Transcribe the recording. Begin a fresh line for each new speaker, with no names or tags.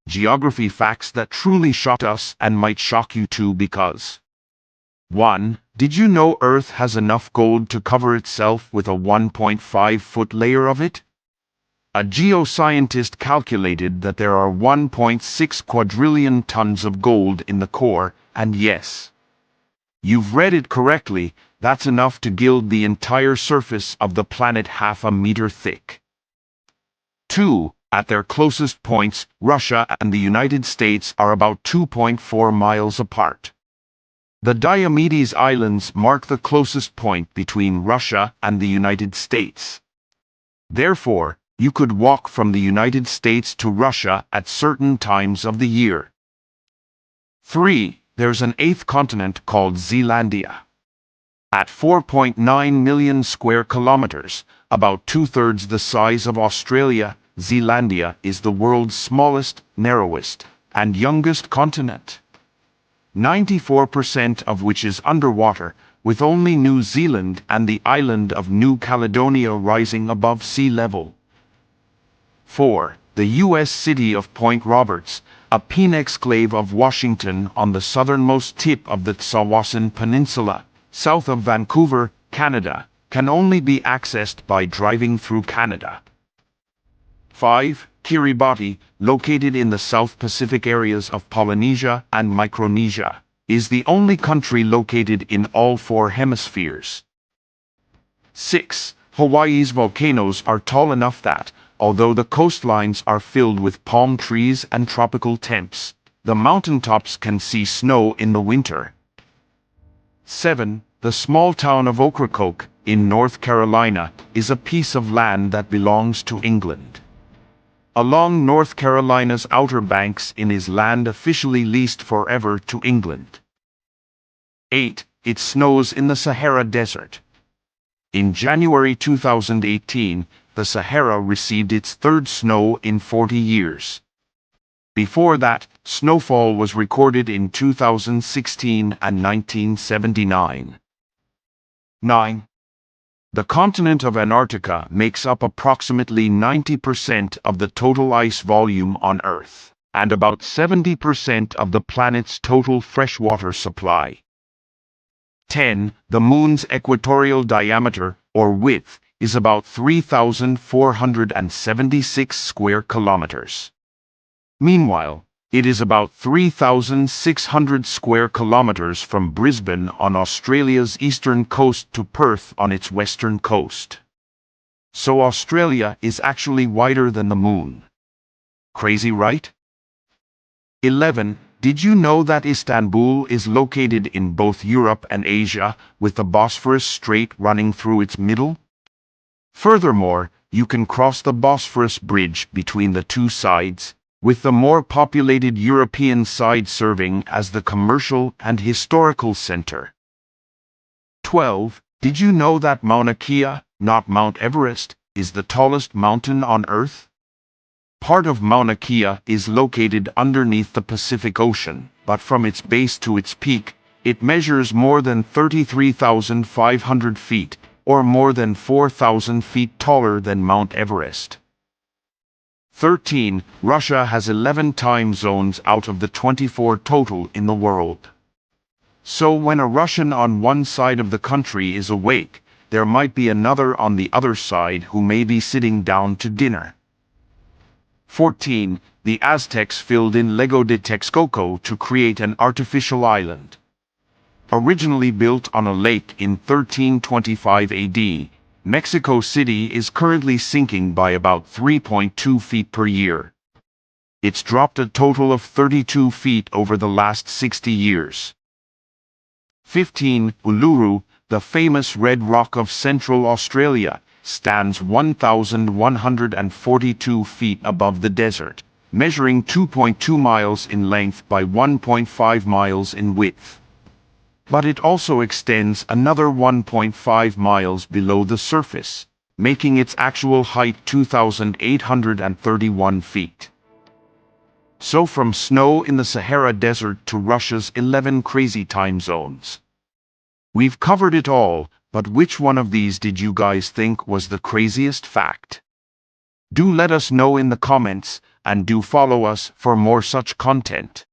geography facts that truly shocked us and might shock you too because 1. Did you know Earth has enough gold to cover itself with a 1.5-foot layer of it? A geoscientist calculated that there are 1.6 quadrillion tons of gold in the core, and yes, you've read it correctly, that's enough to gild the entire surface of the planet half a meter thick. 2. At their closest points, Russia and the United States are about 2.4 miles apart. The Diomedes Islands mark the closest point between Russia and the United States. Therefore, you could walk from the United States to Russia at certain times of the year. 3. There's an eighth continent called Zealandia. At 4.9 million square kilometers, about two-thirds the size of Australia, Zealandia is the world's smallest, narrowest, and youngest continent. 94% of which is underwater, with only New Zealand and the island of New Caledonia rising above sea level. 4. The U.S. city of Point Roberts, a exclave of Washington on the southernmost tip of the Tsawwassen Peninsula, south of Vancouver, Canada, can only be accessed by driving through Canada. 5. Kiribati, located in the South Pacific areas of Polynesia and Micronesia, is the only country located in all four hemispheres. 6. Hawaii's volcanoes are tall enough that, although the coastlines are filled with palm trees and tropical temps, the mountaintops can see snow in the winter. 7. The small town of Ocracoke, in North Carolina, is a piece of land that belongs to England. Along North Carolina's outer banks is land officially leased forever to England. 8. It snows in the Sahara Desert. In January 2018, the Sahara received its third snow in 40 years. Before that, snowfall was recorded in 2016 and 1979. 9. The continent of Antarctica makes up approximately 90% of the total ice volume on Earth, and about 70% of the planet's total freshwater supply. 10. The Moon's equatorial diameter, or width, is about 3,476 square kilometers. Meanwhile, it is about 3,600 square kilometers from Brisbane on Australia's eastern coast to Perth on its western coast. So Australia is actually wider than the Moon. Crazy, right? 11. Did you know that Istanbul is located in both Europe and Asia, with the Bosphorus Strait running through its middle? Furthermore, you can cross the Bosphorus Bridge between the two sides, with the more populated European side serving as the commercial and historical center. 12. Did you know that Mauna Kea, not Mount Everest, is the tallest mountain on Earth? Part of Mauna Kea is located underneath the Pacific Ocean, but from its base to its peak, it measures more than 33,500 feet, or more than 4,000 feet taller than Mount Everest. 13. Russia has 11 time zones out of the 24 total in the world. So when a Russian on one side of the country is awake, there might be another on the other side who may be sitting down to dinner. 14. The Aztecs filled in Lago de Texcoco to create an artificial island. Originally built on a lake in 1325 AD, Mexico City is currently sinking by about 3.2 feet per year. It's dropped a total of 32 feet over the last 60 years. 15. Uluru, the famous red rock of Central Australia, stands 1,142 feet above the desert, measuring 2.2 miles in length by 1.5 miles in width. But it also extends another 1.5 miles below the surface, making its actual height 2,831 feet. So from snow in the Sahara Desert to Russia's 11 crazy time zones. We've covered it all, but which one of these did you guys think was the craziest fact? Do let us know in the comments, and do follow us for more such content.